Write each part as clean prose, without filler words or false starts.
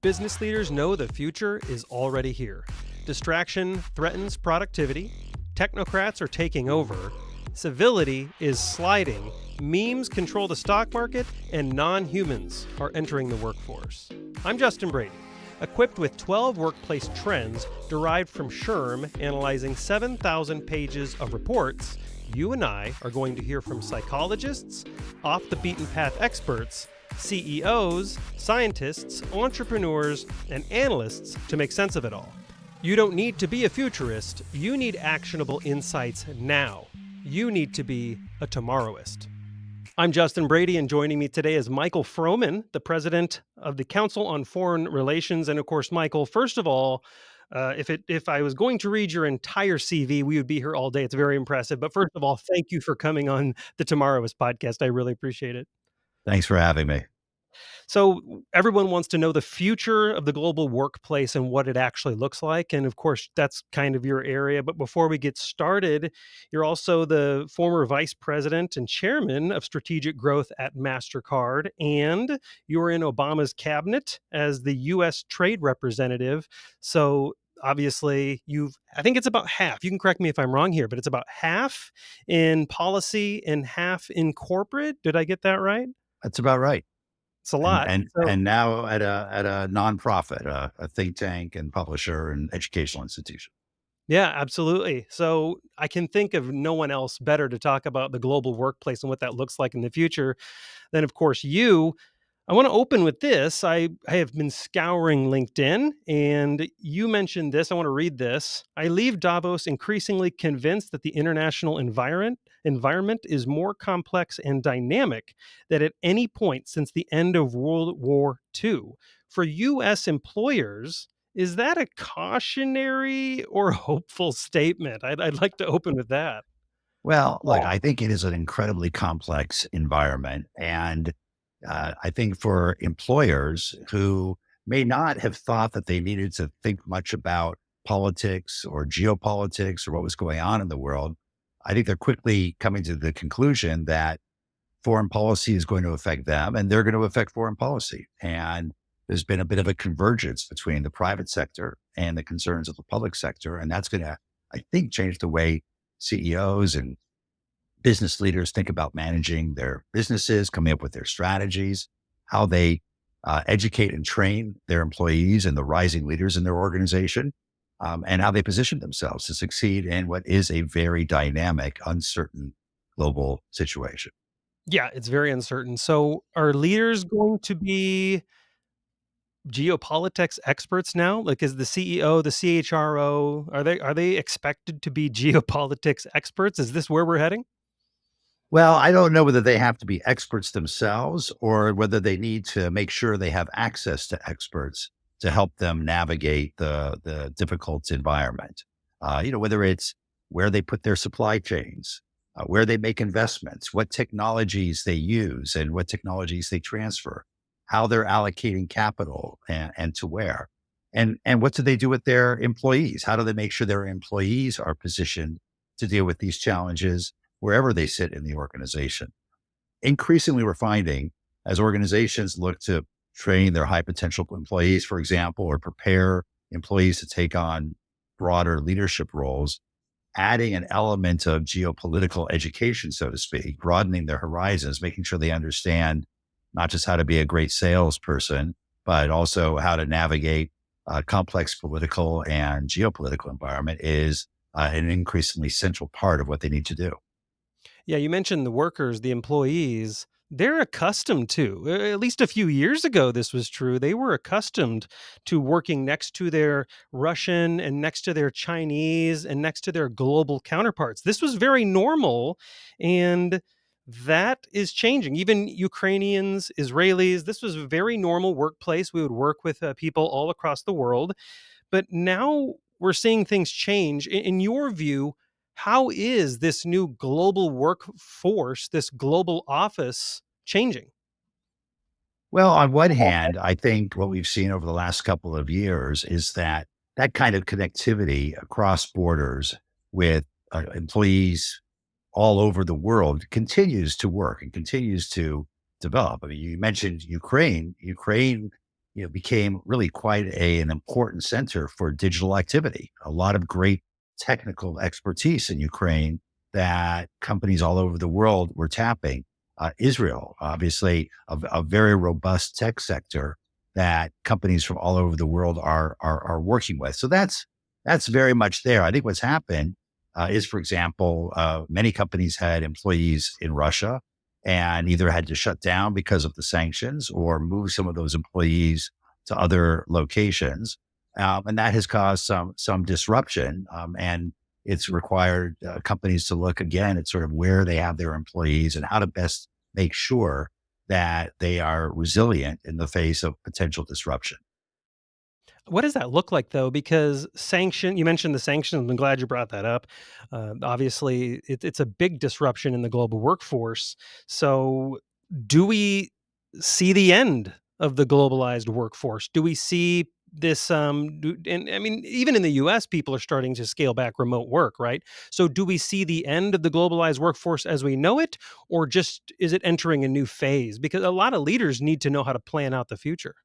Business leaders know the future is already here. Distraction threatens productivity, technocrats are taking over, civility is sliding, memes control the stock market, and non humans are entering the workforce. I'm Justin Brady, equipped with 12 workplace trends derived from SHRM, analyzing 7,000 pages of reports. You and I are going to hear from psychologists, off the beaten path experts, CEOs, scientists, entrepreneurs, and analysts to make sense of it all. You don't need to be a futurist. You need actionable insights now. You need to be a tomorrowist. I'm Justin Brady, and joining me today is Michael Froman, the president of the Council on Foreign Relations. And of course, Michael, first of all, if I was going to read your entire CV, we would be here all day. It's very impressive. But first of all, thank you for coming on the Tomorrowist podcast. I really appreciate it. Thanks for having me. So everyone wants to know the future of the global workplace and what it actually looks like. And of course, that's kind of your area. But before we get started, you're also the former vice president and chairman of strategic growth at MasterCard. And you were in Obama's cabinet as the U.S. trade representative. So obviously, I think it's about half. You can correct me if I'm wrong here, but it's about half in policy and half in corporate. Did I get that right? That's about right. It's a And lot. and So, and now at a nonprofit, a think tank and publisher and educational institution. yeah, absolutely. So I can think of no one else better to talk about the global workplace and what that looks like in the future than, of course, you. I want to open with this. I have been scouring LinkedIn, and you mentioned this. I want to read this. I leave Davos increasingly convinced that the international environment is more complex and dynamic than at any point since the end of World War II. For U.S. employers, is that a cautionary or hopeful statement? I'd like to open with that. Well, look, I think it is an incredibly complex environment. And I think for employers who may not have thought that they needed to think much about politics or geopolitics or what was going on in the world, I think they're quickly coming to the conclusion that foreign policy is going to affect them and they're going to affect foreign policy. And there's been a bit of a convergence between the private sector and the concerns of the public sector. And that's going to, I think, change the way CEOs and business leaders think about managing their businesses, coming up with their strategies, how they educate and train their employees and the rising leaders in their organization, and how they position themselves to succeed in what is a very dynamic, uncertain global situation. Yeah, it's very uncertain. So are leaders going to be geopolitics experts now? Like, is the CEO, the CHRO, are they expected to be geopolitics experts? Is this where we're heading? Well, I don't know whether they have to be experts themselves or whether they need to make sure they have access to experts to help them navigate the difficult environment. Whether it's where they put their supply chains, where they make investments, what technologies they use and what technologies they transfer, how they're allocating capital and to where. And what do they do with their employees? How do they make sure their employees are positioned to deal with these challenges wherever they sit in the organization? Increasingly, we're finding as organizations look to train their high potential employees, for example, or prepare employees to take on broader leadership roles, adding an element of geopolitical education, so to speak, broadening their horizons, making sure they understand not just how to be a great salesperson, but also how to navigate a complex political and geopolitical environment is an increasingly central part of what they need to do. Yeah, you mentioned the workers, the employees. They're accustomed to, at least a few years ago, this was true. They were accustomed to working next to their Russian and next to their Chinese and next to their global counterparts. This was very normal. And that is changing. Even Ukrainians, Israelis, this was a very normal workplace. We would work with people all across the world. But now we're seeing things change. In your view, how is this new global workforce, this global office changing? Well, on one hand, I think what we've seen over the last couple of years is that that kind of connectivity across borders with employees all over the world continues to work and continues to develop. I mean, you mentioned Ukraine. Ukraine became really quite an important center for digital activity. A lot of great technical expertise in Ukraine that companies all over the world were tapping. Israel, obviously, a very robust tech sector that companies from all over the world are working with. So that's very much there. I think what's happened is, for example, many companies had employees in Russia and either had to shut down because of the sanctions or move some of those employees to other locations, and that has caused some disruption. And it's required companies to look again at sort of where they have their employees and how to best make sure that they are resilient in the face of potential disruption. What does that look like though? Because you mentioned the sanctions. I'm glad you brought that up. Obviously, it's a big disruption in the global workforce. So, do we see the end of the globalized workforce? Do we see this? And I mean, even in the U.S., people are starting to scale back remote work, right? So, do we see the end of the globalized workforce as we know it, or just is it entering a new phase? Because a lot of leaders need to know how to plan out the future.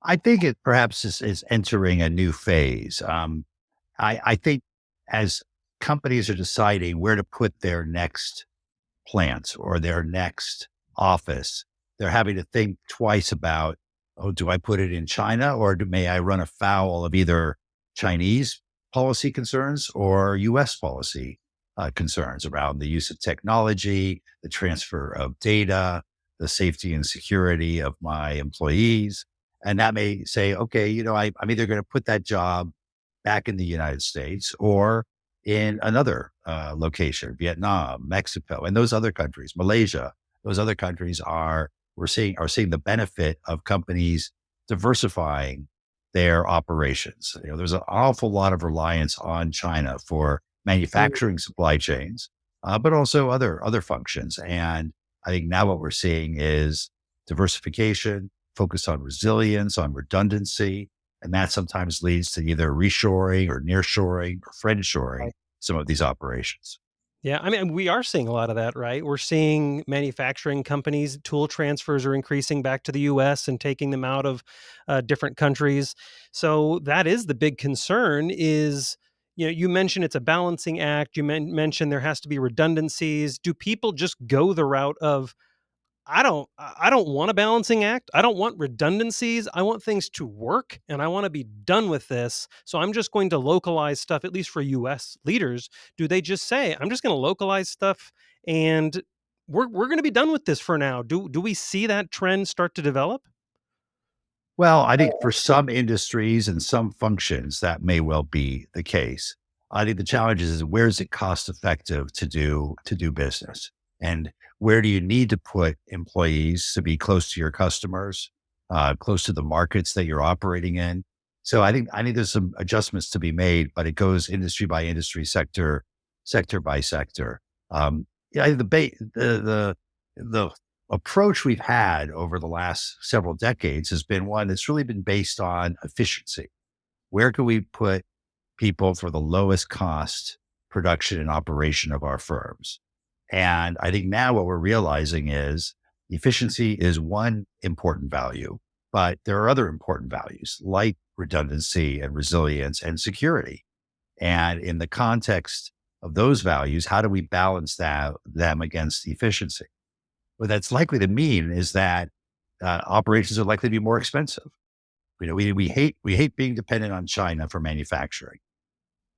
I think it perhaps is entering a new phase. I think as companies are deciding where to put their next plant or their next office, they're having to think twice about, oh, do I put it in China or may I run afoul of either Chinese policy concerns or US policy concerns around the use of technology, the transfer of data, the safety and security of my employees. And that may say, okay, I'm either going to put that job back in the United States or in another location, Vietnam, Mexico, and those other countries, Malaysia, those other countries are seeing the benefit of companies diversifying their operations. There's an awful lot of reliance on China for manufacturing supply chains, but also other functions. And I think now what we're seeing is diversification, focus on resilience, on redundancy, and that sometimes leads to either reshoring or nearshoring or friendshoring some of these operations. Yeah, I mean, we are seeing a lot of that, right? We're seeing manufacturing companies, tool transfers are increasing back to the US and taking them out of different countries. So that is the big concern is, you mentioned it's a balancing act. You mentioned there has to be redundancies. Do people just go the route of I don't want a balancing act. I don't want redundancies. I want things to work and I want to be done with this. So I'm just going to localize stuff at least for US leaders. Do they just say, I'm just going to localize stuff and we're going to be done with this for now? Do we see that trend start to develop? Well, I think for some industries and some functions, that may well be the case. I think the challenge is where is it cost effective to do business, and where do you need to put employees to be close to your customers, close to the markets that you're operating in. So I think there's some adjustments to be made, but it goes industry by industry, sector by sector. Yeah, I think the approach we've had over the last several decades has been one that's really been based on efficiency. Where can we put people for the lowest cost production and operation of our firms? And I think now what we're realizing is efficiency is one important value, but there are other important values like redundancy and resilience and security. And in the context of those values, how do we balance them against efficiency? What that's likely to mean is that operations are likely to be more expensive. We hate being dependent on China for manufacturing.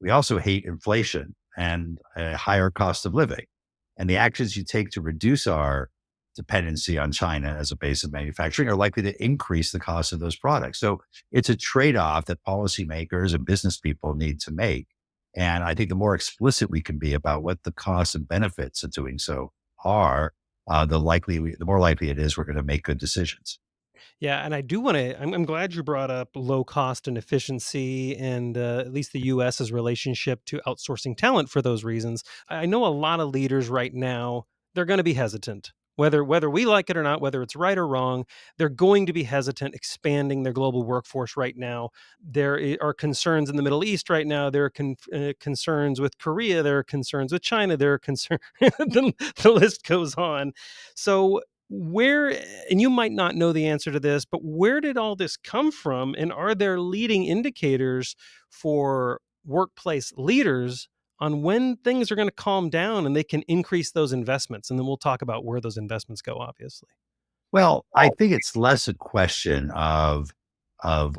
We also hate inflation and a higher cost of living. And the actions you take to reduce our dependency on China as a base of manufacturing are likely to increase the cost of those products. So it's a trade-off that policymakers and business people need to make. And I think the more explicit we can be about what the costs and benefits of doing so are, the more likely it is we're going to make good decisions. Yeah, and I do want to. I'm glad you brought up low cost and efficiency, and at least the U.S.'s relationship to outsourcing talent for those reasons. I know a lot of leaders right now they're going to be hesitant, whether we like it or not, whether it's right or wrong. They're going to be hesitant expanding their global workforce right now. Are concerns in the Middle East right now. There are concerns with Korea. There are concerns with China. There are concerns. The list goes on. So Where, and you might not know the answer to this, but where did all this come from? And are there leading indicators for workplace leaders on when things are going to calm down and they can increase those investments? And then we'll talk about where those investments go, obviously. Well, I think it's less a question of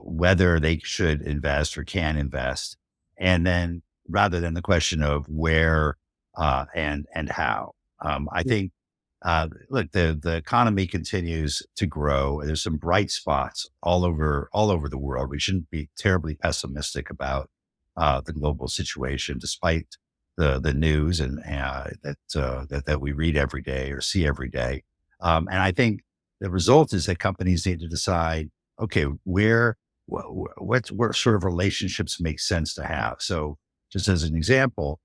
whether they should invest or can invest, and then rather than the question of where and how. I think look, the economy continues to grow. There's some bright spots all over the world. We shouldn't be terribly pessimistic about the global situation, despite the news and that we read every day or see every day. And I think the result is that companies need to decide, okay, what sort of relationships make sense to have. So, just as an example,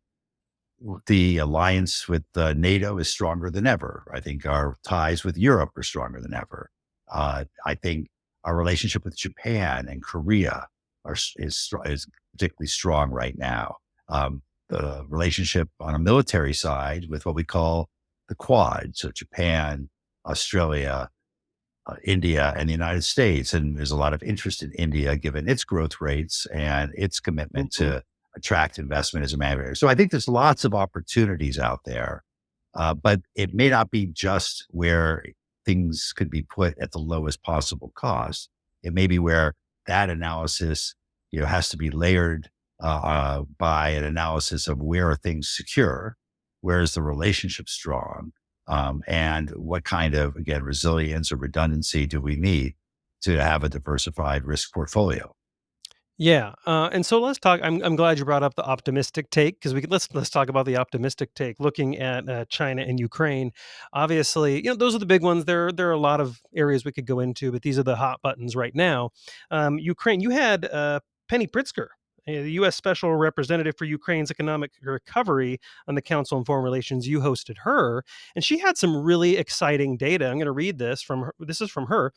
the alliance with NATO is stronger than ever. I think our ties with Europe are stronger than ever. I think our relationship with Japan and Korea is particularly strong right now. The relationship on a military side with what we call the Quad, so Japan, Australia, India, and the United States. And there's a lot of interest in India given its growth rates and its commitment Mhm. to attract investment as a matter. So I think there's lots of opportunities out there, but it may not be just where things could be put at the lowest possible cost. It may be where that analysis, has to be layered by an analysis of where are things secure, where is the relationship strong, and what kind of, again, resilience or redundancy do we need to have a diversified risk portfolio? Yeah, and so let's talk. I'm glad you brought up the optimistic take because let's talk about the optimistic take. Looking at China and Ukraine, obviously, those are the big ones. There are a lot of areas we could go into, but these are the hot buttons right now. Ukraine, you had Penny Pritzker, the U.S. Special Representative for Ukraine's economic recovery on the Council on Foreign Relations. You hosted her, and she had some really exciting data. I'm going to read this from her. This is from her.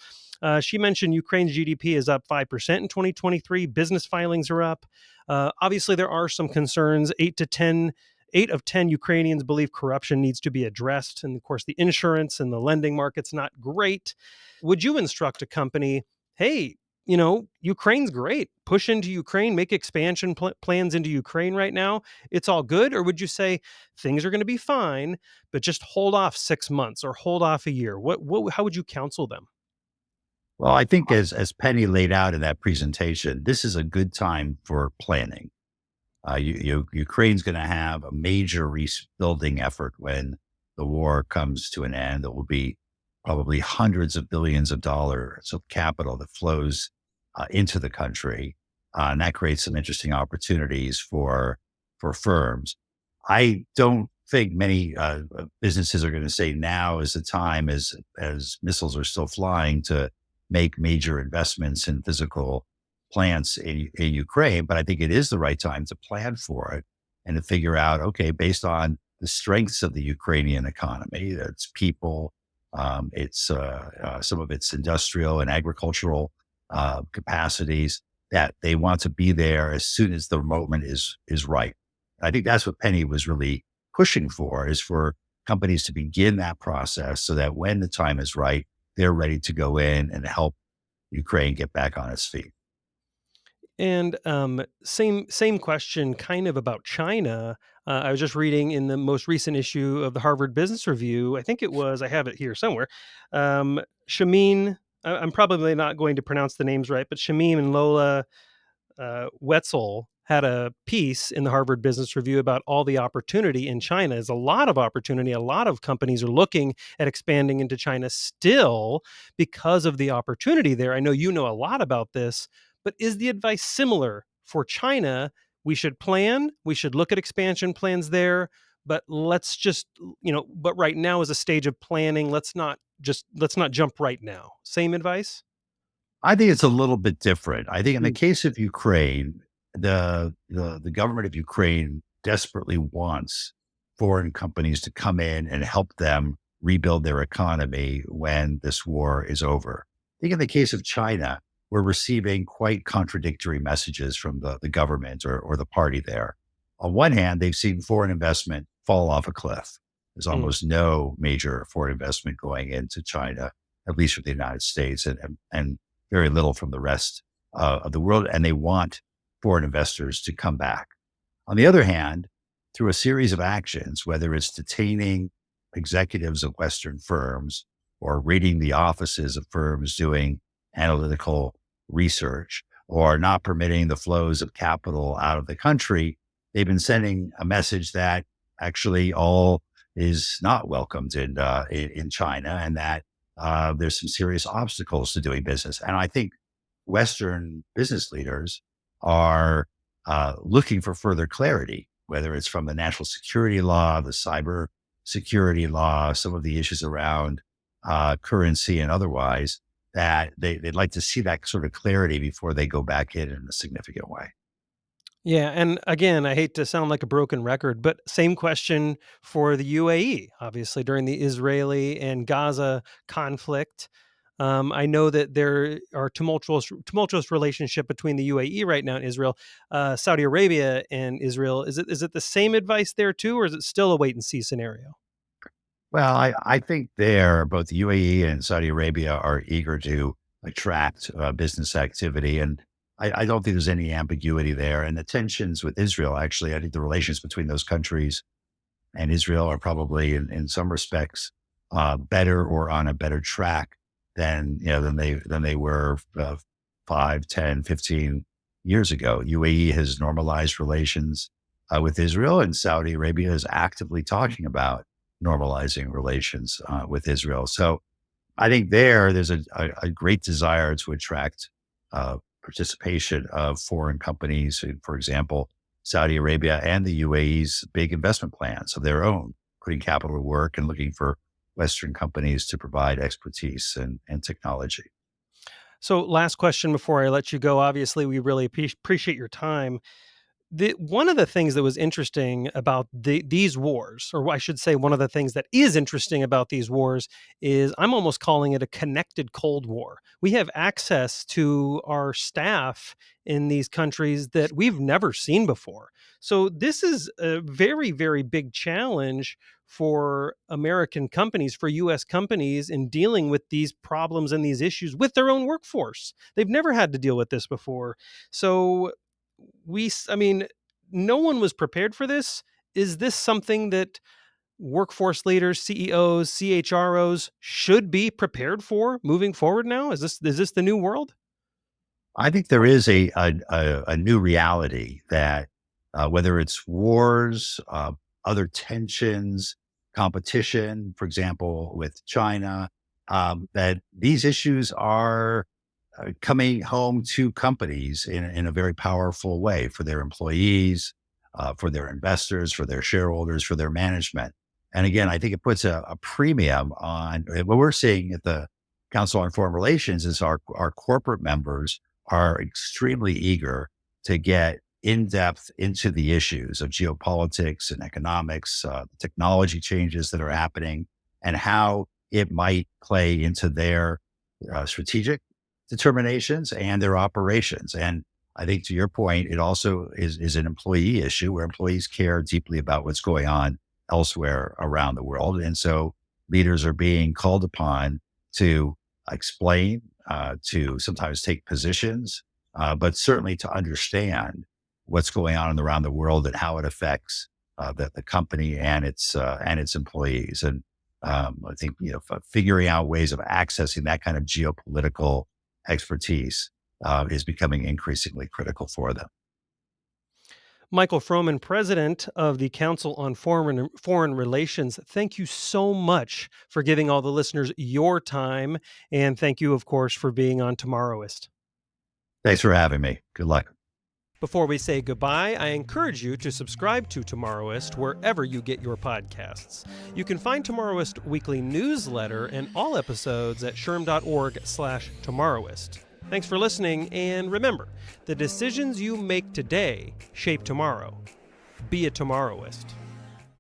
She mentioned Ukraine's GDP is up 5% in 2023. Business filings are up. Obviously, there are some concerns. 8 of 10 Ukrainians believe corruption needs to be addressed. And of course, the insurance and the lending market's not great. Would you instruct a company, hey, Ukraine's great. Push into Ukraine, make expansion plans into Ukraine right now. It's all good. Or would you say things are going to be fine, but just hold off 6 months or hold off a year? How would you counsel them? Well, I think as Penny laid out in that presentation, this is a good time for planning. Ukraine's going to have a major rebuilding effort when the war comes to an end. There will be probably hundreds of billions of dollars of capital that flows into the country, and that creates some interesting opportunities for firms. I don't think many businesses are going to say now is the time, as missiles are still flying, to make major investments in physical plants in Ukraine, but I think it is the right time to plan for it and to figure out, okay, based on the strengths of the Ukrainian economy, its people, its some of its industrial and agricultural capacities, that they want to be there as soon as the moment is right. I think that's what Penny was really pushing for, is for companies to begin that process so that when the time is right, they're ready to go in and help Ukraine get back on its feet. And same question, kind of about China. I was just reading in the most recent issue of the Harvard Business Review. I think it was. I have it here somewhere. Shamin. I'm probably not going to pronounce the names right, but Shamim and Lola Wetzel had a piece in the Harvard Business Review about all the opportunity in China. There's a lot of opportunity. A lot of companies are looking at expanding into China still because of the opportunity there. I know you know a lot about this, but is the advice similar for China? We should plan, we should look at expansion plans there, but let's just, but right now is a stage of planning. Let's not jump right now. Same advice? I think it's a little bit different. I think in the Mm. case of Ukraine, the government of Ukraine desperately wants foreign companies to come in and help them rebuild their economy when this war is over. I think in the case of China, we're receiving quite contradictory messages from the government or the party there. On one hand, they've seen foreign investment fall off a cliff. There's almost no major foreign investment going into China, at least from the United States, and very little from the rest of the world. And they want foreign investors to come back. On the other hand, through a series of actions, whether it's detaining executives of Western firms or raiding the offices of firms doing analytical research, or not permitting the flows of capital out of the country, they've been sending a message that actually all is not welcomed in China, and that there's some serious obstacles to doing business. And I think Western business leaders are looking for further clarity, whether it's from the national security law, the cyber security law, some of the issues around currency and otherwise, that they'd like to see that sort of clarity before they go back in a significant way. Yeah, and again, I hate to sound like a broken record, but same question for the UAE. Obviously, during the Israeli and Gaza conflict, I know that there are tumultuous relationship between the UAE right now and Israel, Saudi Arabia and Israel. Is it the same advice there too, or is it still a wait and see scenario? Well, I think both the UAE and Saudi Arabia are eager to attract business activity. And I don't think there's any ambiguity there. And the tensions with Israel, actually, I think the relations between those countries and Israel are probably in some respects better, or on a better track than they were 5, 10, 15 years ago. UAE has normalized relations with Israel, and Saudi Arabia is actively talking about normalizing relations with Israel. So I think there's a great desire to attract participation of foreign companies, for example, Saudi Arabia and the UAE's big investment plans of their own, putting capital to work and looking for Western companies to provide expertise and technology. So, last question before I let you go. Obviously, we really appreciate your time. One of the things that was interesting about these wars, or I should say, one of the things that is interesting about these wars is I'm almost calling it a connected Cold War. We have access to our staff in these countries that we've never seen before. So this is a very, very big challenge for American companies, for US companies in dealing with these problems and these issues with their own workforce. They've never had to deal with this before. So I mean, no one was prepared for this. Is this something that workforce leaders, CEOs, CHROs should be prepared for moving forward now? Is this the new world? I think there is a new reality that whether it's wars, other tensions, competition, for example, with China, that these issues are coming home to companies in a very powerful way for their employees, for their investors, for their shareholders, for their management. And again, I think it puts a premium on what we're seeing at the Council on Foreign Relations is our corporate members are extremely eager to get in depth into the issues of geopolitics and economics, technology changes that are happening, and how it might play into their strategic determinations and their operations. And I think to your point, it also is an employee issue where employees care deeply about what's going on elsewhere around the world. And so leaders are being called upon to explain, to sometimes take positions, but certainly to understand what's going on around the world and how it affects the company and its employees. And I think figuring out ways of accessing that kind of geopolitical expertise is becoming increasingly critical for them. Michael Froman, president of the Council on Foreign Relations, thank you so much for giving all the listeners your time. And thank you, of course, for being on Tomorrowist. Thanks for having me. Good luck. Before we say goodbye, I encourage you to subscribe to Tomorrowist wherever you get your podcasts. You can find Tomorrowist weekly newsletter and all episodes at shrm.org/Tomorrowist. Thanks for listening, and remember, the decisions you make today shape tomorrow. Be a Tomorrowist.